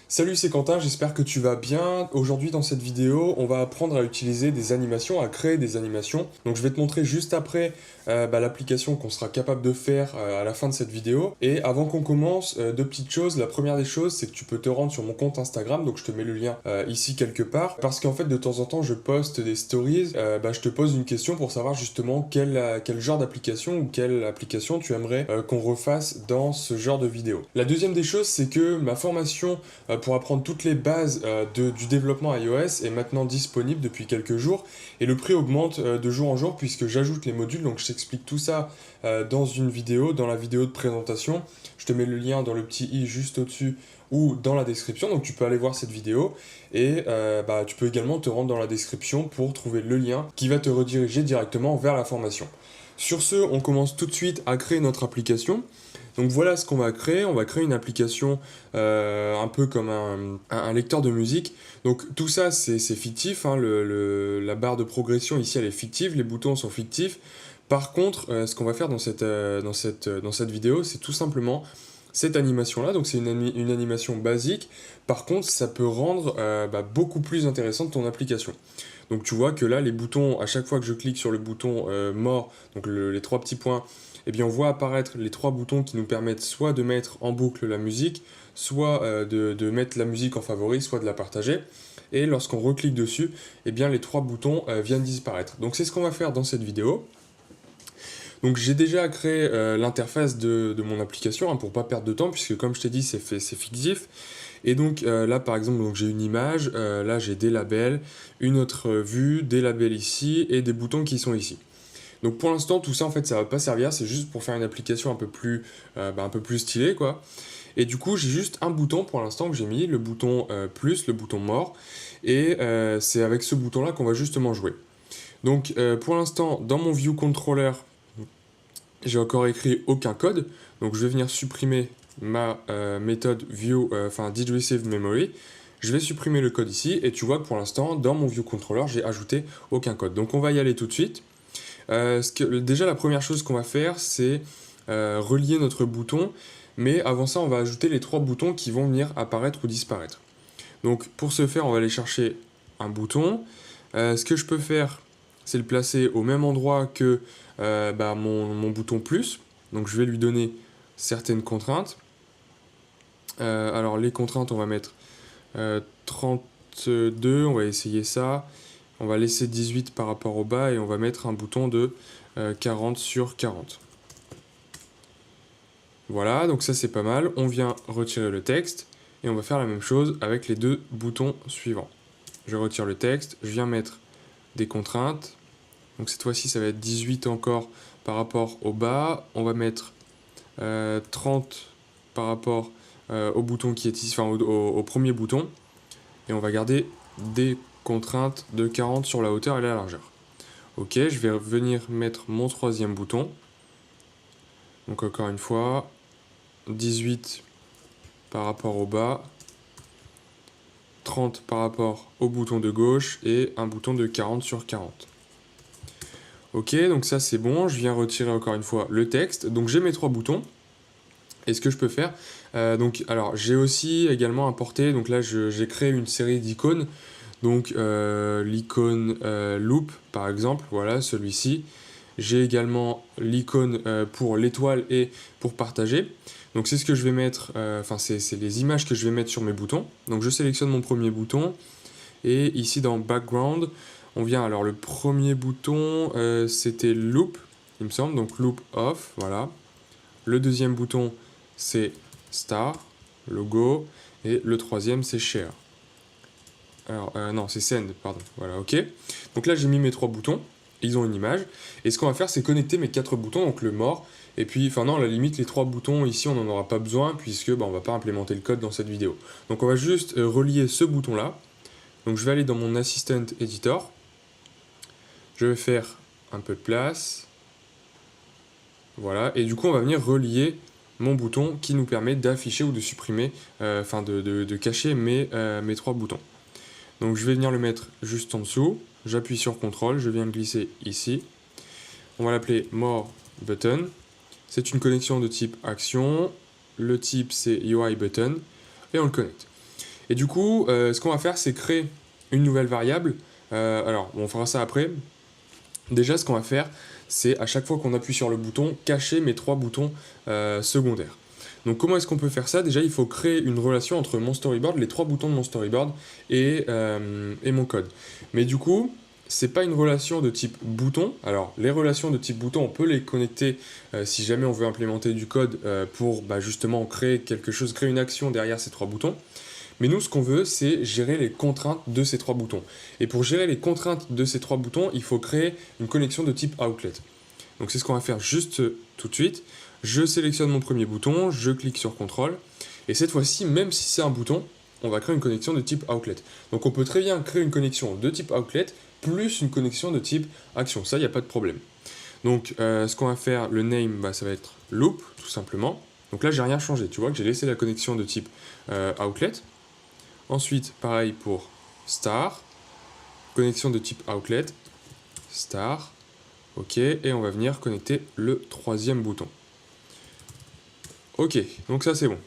Salut, c'est Quentin, j'espère que tu vas bien. Aujourd'hui dans cette vidéo, on va apprendre à utiliser des animations, à créer des animations. Donc je vais te montrer juste après l'application qu'on sera capable de faire à la fin de cette vidéo. Et avant qu'on commence, deux petites choses. La première des choses, c'est que tu peux te rendre sur mon compte Instagram, donc je te mets le lien ici quelque part. Parce qu'en fait, de temps en temps, je poste des stories, je te pose une question pour savoir justement quel genre d'application ou quelle application tu aimerais qu'on refasse dans ce genre de vidéo. La deuxième des choses, c'est que ma formation pour apprendre toutes les bases du développement iOS est maintenant disponible depuis quelques jours et le prix augmente de jour en jour puisque j'ajoute les modules, donc je t'explique tout ça dans une vidéo, dans la vidéo de présentation. Je te mets le lien dans le petit i juste au-dessus ou dans la description, donc tu peux aller voir cette vidéo et tu peux également te rendre dans la description pour trouver le lien qui va te rediriger directement vers la formation. Sur ce, on commence tout de suite à créer notre application. Donc voilà ce qu'on va créer. On va créer une application un peu comme un lecteur de musique. Donc tout ça c'est fictif, hein. La barre de progression ici elle est fictive, les boutons sont fictifs. Par contre, ce qu'on va faire dans cette vidéo, c'est tout simplement cette animation-là. Donc c'est une animation basique. Par contre, ça peut rendre beaucoup plus intéressante ton application. Donc tu vois que là, les boutons, à chaque fois que je clique sur le bouton mort, donc les trois petits points, eh bien on voit apparaître les trois boutons qui nous permettent soit de mettre en boucle la musique, soit de mettre la musique en favori, soit de la partager. Et lorsqu'on reclique dessus, eh bien les trois boutons viennent disparaître. Donc c'est ce qu'on va faire dans cette vidéo. Donc j'ai déjà créé l'interface de mon application, hein, pour pas perdre de temps, puisque comme je t'ai dit, c'est fictif. Et donc là par exemple, j'ai une image, là j'ai des labels, une autre vue, des labels ici et des boutons qui sont ici. Donc pour l'instant, tout ça en fait ça va pas servir, c'est juste pour faire une application un peu plus stylée quoi. Et du coup j'ai juste un bouton pour l'instant que j'ai mis, le bouton plus, le bouton mort, et c'est avec ce bouton là qu'on va justement jouer. Donc pour l'instant dans mon view controller, j'ai encore écrit aucun code, donc je vais venir supprimer ma méthode view, did receive memory. Je vais supprimer le code ici et tu vois que pour l'instant dans mon view controller j'ai ajouté aucun code. Donc on va y aller tout de suite. Déjà la première chose qu'on va faire c'est relier notre bouton, mais avant ça on va ajouter les trois boutons qui vont venir apparaître ou disparaître. Donc pour ce faire on va aller chercher un bouton. Ce que je peux faire c'est le placer au même endroit que mon bouton plus. Donc je vais lui donner certaines contraintes. Alors les contraintes on va mettre 32, on va essayer ça. On va laisser 18 par rapport au bas et on va mettre un bouton de 40 sur 40. Voilà, donc ça c'est pas mal. On vient retirer le texte et on va faire la même chose avec les deux boutons suivants. Je retire le texte, je viens mettre des contraintes. Donc cette fois-ci ça va être 18 encore par rapport au bas. On va mettre 30 par rapport au bouton qui est ici, au premier bouton. Et on va garder des contrainte de 40 sur la hauteur et la largeur. Ok, je vais venir mettre mon troisième bouton. Donc encore une fois, 18 par rapport au bas, 30 par rapport au bouton de gauche et un bouton de 40 sur 40. Ok, donc ça c'est bon, je viens retirer encore une fois le texte. Donc j'ai mes trois boutons. Et ce que je peux faire, alors j'ai aussi également importé, donc là j'ai créé une série d'icônes. Donc l'icône loop par exemple, voilà celui-ci. J'ai également l'icône pour l'étoile et pour partager. Donc c'est ce que je vais mettre, c'est les images que je vais mettre sur mes boutons. Donc je sélectionne mon premier bouton et ici dans background, on vient, alors le premier bouton c'était loop, il me semble, donc loop off, voilà. Le deuxième bouton c'est star, logo, et le troisième c'est share. Alors, non, c'est send, pardon. Voilà, ok. Donc là, j'ai mis mes trois boutons. Ils ont une image. Et ce qu'on va faire, c'est connecter mes quatre boutons, donc le mort. Et puis, enfin non, à la limite, les trois boutons, ici, on n'en aura pas besoin, puisque on va pas implémenter le code dans cette vidéo. Donc on va juste relier ce bouton-là. Donc je vais aller dans mon Assistant Editor. Je vais faire un peu de place. Voilà. Et du coup, on va venir relier mon bouton qui nous permet d'afficher ou de supprimer, de cacher mes trois boutons. Donc je vais venir le mettre juste en dessous, j'appuie sur CTRL, je viens le glisser ici. On va l'appeler More Button. C'est une connexion de type action, le type c'est UI Button, et on le connecte. Et du coup, ce qu'on va faire, c'est créer une nouvelle variable. Alors, on fera ça après. Déjà, ce qu'on va faire, c'est à chaque fois qu'on appuie sur le bouton, cacher mes 3 boutons secondaires. Donc comment est-ce qu'on peut faire ça? Déjà, il faut créer une relation entre mon storyboard, les 3 boutons de mon storyboard et mon code. Mais du coup, c'est pas une relation de type bouton. Alors, les relations de type bouton, on peut les connecter si jamais on veut implémenter du code pour justement créer quelque chose, créer une action derrière ces 3 boutons. Mais nous, ce qu'on veut, c'est gérer les contraintes de ces 3 boutons. Et pour gérer les contraintes de ces 3 boutons, il faut créer une connexion de type outlet. Donc c'est ce qu'on va faire juste tout de suite. Je sélectionne mon premier bouton, je clique sur CTRL. Et cette fois-ci, même si c'est un bouton, on va créer une connexion de type outlet. Donc on peut très bien créer une connexion de type outlet plus une connexion de type action. Ça, il n'y a pas de problème. Donc ce qu'on va faire, le name, ça va être loop, tout simplement. Donc là, j'ai rien changé. Tu vois que j'ai laissé la connexion de type outlet. Ensuite, pareil pour star, connexion de type outlet, star, ok, et on va venir connecter le 3e bouton. Ok, donc ça c'est bon.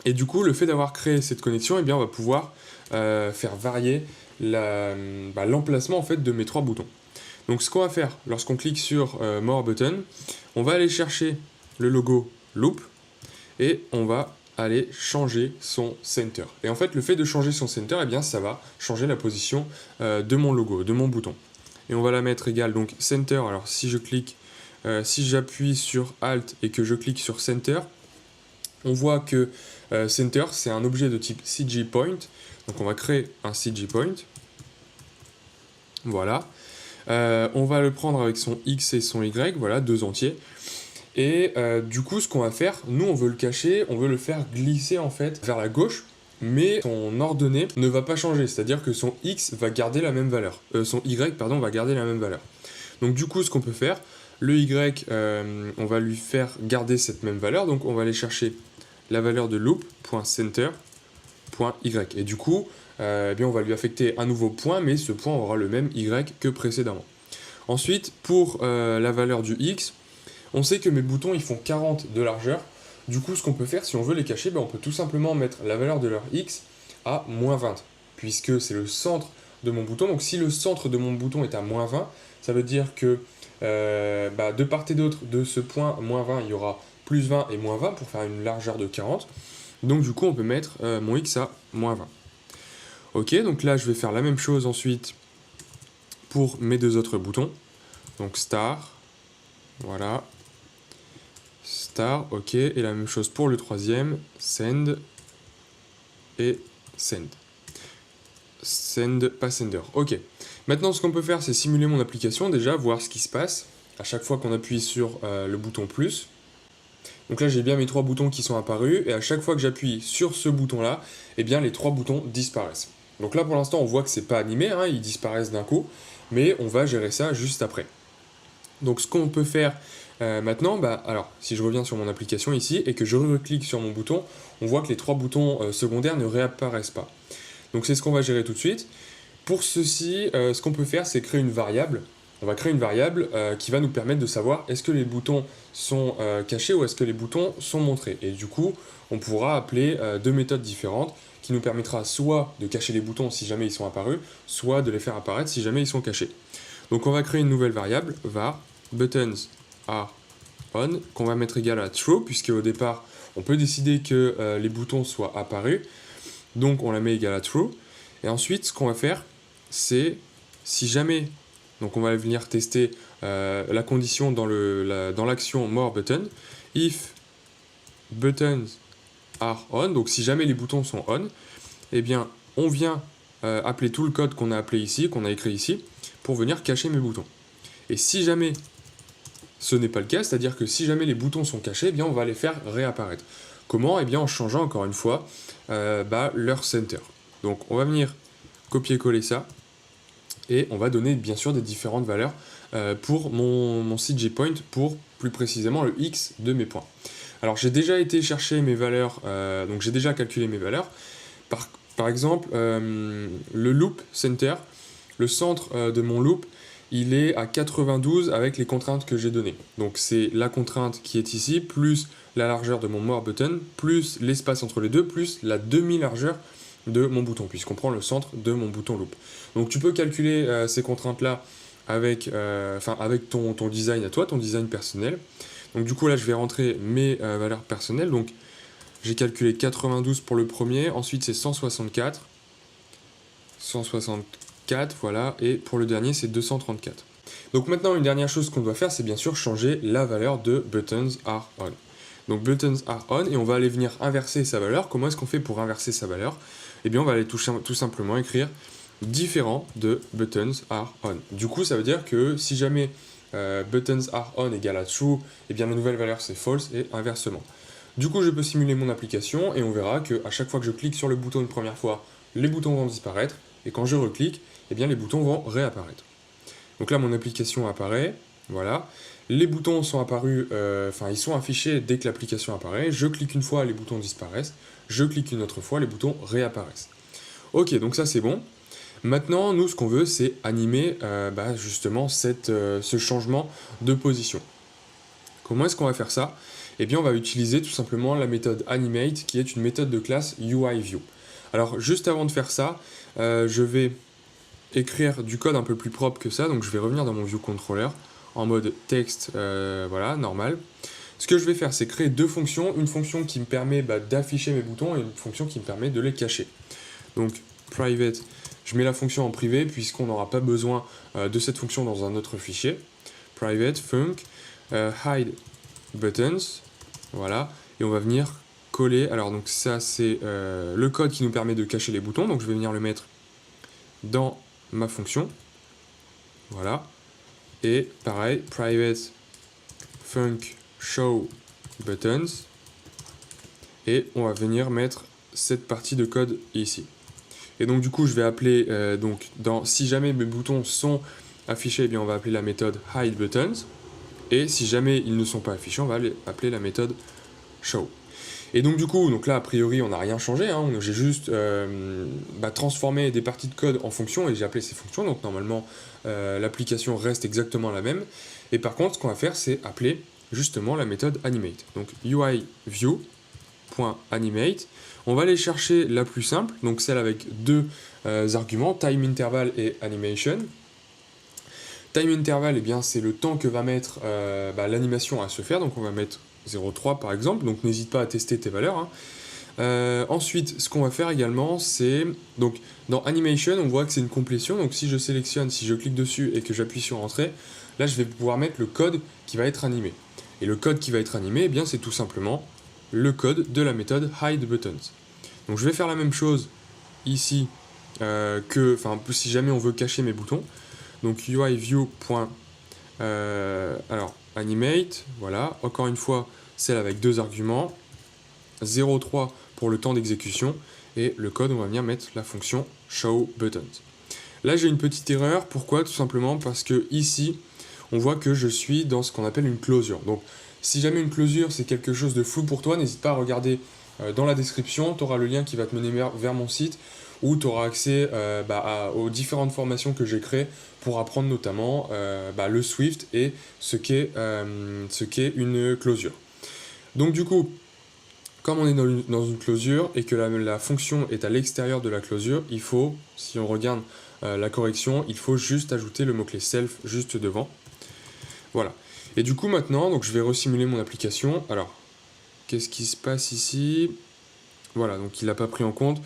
Et du coup, le fait d'avoir créé cette connexion, eh bien, on va pouvoir faire varier l'emplacement en fait, de mes 3 boutons. Donc ce qu'on va faire, lorsqu'on clique sur More Button, on va aller chercher le logo Loop, et on va aller changer son center. Et en fait, le fait de changer son center, eh bien, ça va changer la position de mon logo, de mon bouton. Et on va la mettre égale, donc center. Alors, si je clique, si j'appuie sur Alt et que je clique sur center, on voit que center, c'est un objet de type CG Point. Donc, on va créer un CG Point. Voilà. On va le prendre avec son X et son Y, voilà, 2 entiers. Et du coup, ce qu'on va faire, nous, on veut le cacher, on veut le faire glisser en fait vers la gauche, mais son ordonnée ne va pas changer, c'est-à-dire que son X va garder la même valeur. Son Y, pardon, va garder la même valeur. Donc du coup, ce qu'on peut faire, le Y, on va lui faire garder cette même valeur, donc on va aller chercher la valeur de loop.center.y. Et du coup, eh bien, on va lui affecter un nouveau point, mais ce point aura le même Y que précédemment. Ensuite, pour la valeur du X, on sait que mes boutons ils font 40 de largeur. Du coup, ce qu'on peut faire, si on veut les cacher, on peut tout simplement mettre la valeur de leur X à moins 20, puisque c'est le centre de mon bouton. Donc si le centre de mon bouton est à moins 20, ça veut dire que de part et d'autre de ce point moins 20, il y aura plus 20 et moins 20 pour faire une largeur de 40. Donc du coup, on peut mettre mon X à moins 20. Ok, donc là, je vais faire la même chose ensuite pour mes 2 autres boutons. Donc star, voilà. Star, ok, et la même chose pour le 3e, send et send. Send, pas sender, ok. Maintenant, ce qu'on peut faire, c'est simuler mon application, déjà, voir ce qui se passe à chaque fois qu'on appuie sur le bouton plus. Donc là, j'ai bien mes 3 boutons qui sont apparus, et à chaque fois que j'appuie sur ce bouton-là, eh bien, les 3 boutons disparaissent. Donc là, pour l'instant, on voit que c'est pas animé, hein, ils disparaissent d'un coup, mais on va gérer ça juste après. Donc ce qu'on peut faire maintenant, alors si je reviens sur mon application ici et que je reclique sur mon bouton, on voit que les 3 boutons secondaires ne réapparaissent pas. Donc c'est ce qu'on va gérer tout de suite. Pour ceci, ce qu'on peut faire, c'est créer une variable. On va créer une variable qui va nous permettre de savoir est-ce que les boutons sont cachés ou est-ce que les boutons sont montrés. Et du coup, on pourra appeler 2 méthodes différentes qui nous permettra soit de cacher les boutons si jamais ils sont apparus, soit de les faire apparaître si jamais ils sont cachés. Donc on va créer une nouvelle variable, var buttons are on, qu'on va mettre égal à true, puisque au départ, on peut décider que les boutons soient apparus. Donc on la met égal à true. Et ensuite, ce qu'on va faire, c'est si jamais, donc on va venir tester la condition dans l'action more button, if buttons are on, donc si jamais les boutons sont on, eh bien on vient appeler tout le code qu'on a appelé ici, qu'on a écrit ici, pour venir cacher mes boutons. Et si jamais ce n'est pas le cas, c'est-à-dire que si jamais les boutons sont cachés, eh bien on va les faire réapparaître. Comment? Eh bien en changeant encore une fois leur center. Donc on va venir copier-coller ça, et on va donner bien sûr des différentes valeurs pour mon CG point, pour plus précisément le X de mes points. Alors j'ai déjà été chercher mes valeurs, donc j'ai déjà calculé mes valeurs. Par exemple, le loop center, le centre de mon loop, il est à 92 avec les contraintes que j'ai données. Donc c'est la contrainte qui est ici, plus la largeur de mon more button, plus l'espace entre les deux, plus la demi-largeur de mon bouton, puisqu'on prend le centre de mon bouton loop. Donc tu peux calculer ces contraintes-là avec, avec ton design à toi, ton design personnel. Donc du coup là je vais rentrer mes valeurs personnelles. Donc j'ai calculé 92 pour le premier, ensuite c'est 164, voilà, et pour le dernier c'est 234. Donc maintenant une dernière chose qu'on doit faire, c'est bien sûr changer la valeur de buttons are on. Donc buttons are on, et on va aller venir inverser sa valeur. Comment est-ce qu'on fait pour inverser sa valeur? Eh bien on va aller tout simplement écrire différent de buttons are on. Du coup ça veut dire que si jamais buttons are on égale à true, eh bien la nouvelle valeur c'est false, et inversement. Du coup je peux simuler mon application et on verra que à chaque fois que je clique sur le bouton une première fois, les boutons vont disparaître, et quand je reclique, eh bien les boutons vont réapparaître. Donc là mon application apparaît, voilà. Les boutons sont apparus, ils sont affichés dès que l'application apparaît. Je clique une fois, les boutons disparaissent. Je clique une autre fois, les boutons réapparaissent. Ok, donc ça c'est bon. Maintenant, nous, ce qu'on veut, c'est animer justement ce changement de position. Comment est-ce qu'on va faire ça? Eh bien, on va utiliser tout simplement la méthode animate, qui est une méthode de classe UIView. Alors, juste avant de faire ça, je vais écrire du code un peu plus propre que ça. Donc, je vais revenir dans mon view controller en mode texte, voilà, normal. Ce que je vais faire, c'est créer deux fonctions. Une fonction qui me permet d'afficher mes boutons et une fonction qui me permet de les cacher. Donc, private, je mets la fonction en privé puisqu'on n'aura pas besoin de cette fonction dans un autre fichier. Private, func, hide buttons, voilà. Et on va venir coller. Alors, donc ça, c'est le code qui nous permet de cacher les boutons. Donc, je vais venir le mettre dans ma fonction. Voilà. Et pareil, private func show buttons. Et on va venir mettre cette partie de code ici. Et donc du coup, je vais appeler, si jamais mes boutons sont affichés, eh bien on va appeler la méthode hide buttons. Et si jamais ils ne sont pas affichés, on va appeler la méthode show. Et donc du coup, là a priori on n'a rien changé, hein, j'ai juste transformé des parties de code en fonctions et j'ai appelé ces fonctions, donc normalement l'application reste exactement la même. Et par contre, ce qu'on va faire, c'est appeler justement la méthode animate. Donc UIView.animate, on va aller chercher la plus simple, donc celle avec deux arguments, time interval et animation. Time interval, eh bien c'est le temps que va mettre l'animation à se faire, donc on va mettre 0,3 par exemple, donc n'hésite pas à tester tes valeurs, hein. Ensuite, ce qu'on va faire également, c'est, donc dans Animation, on voit que c'est une complétion, donc si je sélectionne, si je clique dessus et que j'appuie sur Entrée, là je vais pouvoir mettre le code qui va être animé. Et le code qui va être animé, eh bien c'est tout simplement le code de la méthode HideButtons. Donc je vais faire la même chose ici, si jamais on veut cacher mes boutons, donc UIView.animate, voilà, encore une fois, celle avec deux arguments, 0,3 pour le temps d'exécution, et le code, on va venir mettre la fonction showButtons. Là, j'ai une petite erreur, pourquoi? Tout simplement parce que ici, on voit que je suis dans ce qu'on appelle une closure. Donc, si jamais une closure, c'est quelque chose de flou pour toi, n'hésite pas à regarder dans la description, tu auras le lien qui va te mener vers mon site, où tu auras accès aux différentes formations que j'ai créées pour apprendre notamment le Swift et ce qu'est une closure. Donc du coup, comme on est dans une closure et que la fonction est à l'extérieur de la closure, il faut, si on regarde la correction, il faut juste ajouter le mot-clé self juste devant. Voilà. Et du coup maintenant, donc je vais resimuler mon application. Alors, qu'est-ce qui se passe ici? Voilà, donc il n'a pas pris en compte.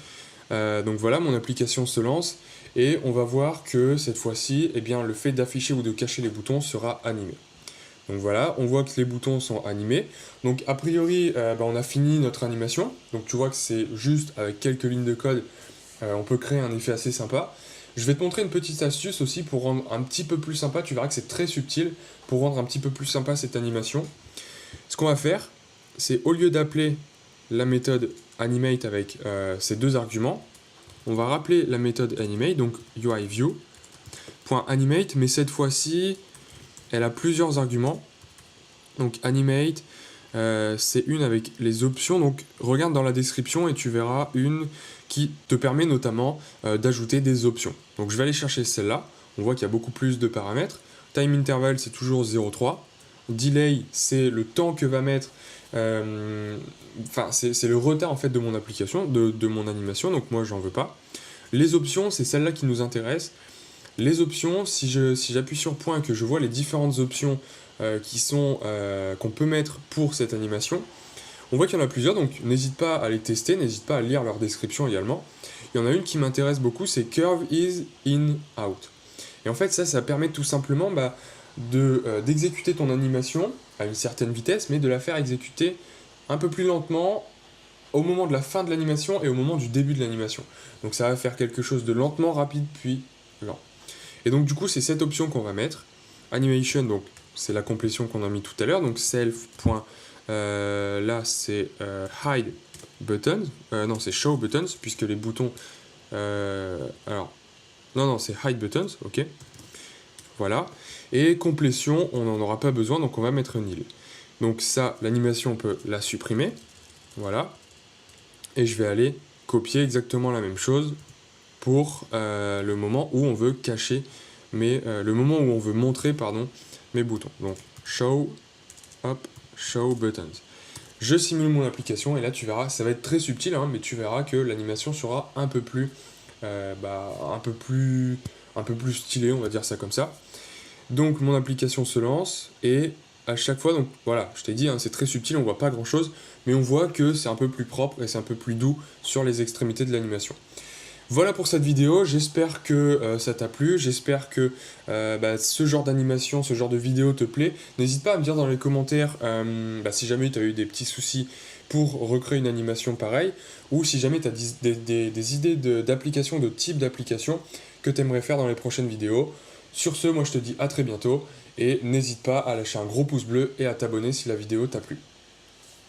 Donc voilà, mon application se lance et on va voir que cette fois-ci, eh bien, le fait d'afficher ou de cacher les boutons sera animé. Donc voilà, on voit que les boutons sont animés. Donc a priori, on a fini notre animation. Donc tu vois que c'est juste avec quelques lignes de code, on peut créer un effet assez sympa. Je vais te montrer une petite astuce aussi pour rendre un petit peu plus sympa. Tu verras que c'est très subtil pour rendre un petit peu plus sympa cette animation. Ce qu'on va faire, c'est au lieu d'appeler la méthode animate avec ces deux arguments, on va rappeler la méthode animate, donc UIView.animate, mais cette fois-ci, elle a plusieurs arguments. Donc animate, c'est une avec les options. Donc regarde dans la description et tu verras une qui te permet notamment d'ajouter des options. Donc je vais aller chercher celle-là. On voit qu'il y a beaucoup plus de paramètres. Time interval, c'est toujours 0,3. Delay, c'est le temps que va mettre Enfin, c'est le retard en fait de mon application, de mon animation, donc moi j'en veux pas. Les options, c'est celle-là qui nous intéresse. Les options, si j'appuie sur point et que je vois les différentes options qu'on peut mettre pour cette animation, on voit qu'il y en a plusieurs, donc n'hésite pas à les tester, n'hésite pas à lire leur description également. Il y en a une qui m'intéresse beaucoup, c'est Curve is in out. Et en fait, ça permet tout simplement d'exécuter ton animation à une certaine vitesse, mais de la faire exécuter un peu plus lentement au moment de la fin de l'animation et au moment du début de l'animation. Donc ça va faire quelque chose de lentement, rapide, puis lent. Et donc du coup, c'est cette option qu'on va mettre. Animation, donc c'est la complétion qu'on a mis tout à l'heure, donc self. Là c'est hide buttons, non c'est show buttons, puisque les boutons, alors, non c'est hide buttons, ok, voilà, et complétion, on n'en aura pas besoin, donc on va mettre nil. Donc ça, l'animation, on peut la supprimer, voilà, et je vais aller copier exactement la même chose pour le moment où on veut cacher, le moment où on veut montrer, pardon, mes boutons. Donc show, hop, show buttons. Je simule mon application et là tu verras, ça va être très subtil, hein, mais tu verras que l'animation sera un peu plus stylée, on va dire ça comme ça. Donc mon application se lance et à chaque fois, donc voilà, je t'ai dit, hein, c'est très subtil, on voit pas grand chose, mais on voit que c'est un peu plus propre et c'est un peu plus doux sur les extrémités de l'animation. Voilà pour cette vidéo, j'espère que ça t'a plu, j'espère que ce genre d'animation, ce genre de vidéo te plaît. N'hésite pas à me dire dans les commentaires si jamais tu as eu des petits soucis pour recréer une animation pareille, ou si jamais tu as des idées d'applications, de type d'application que tu aimerais faire dans les prochaines vidéos. Sur ce, moi je te dis à très bientôt, et n'hésite pas à lâcher un gros pouce bleu et à t'abonner si la vidéo t'a plu.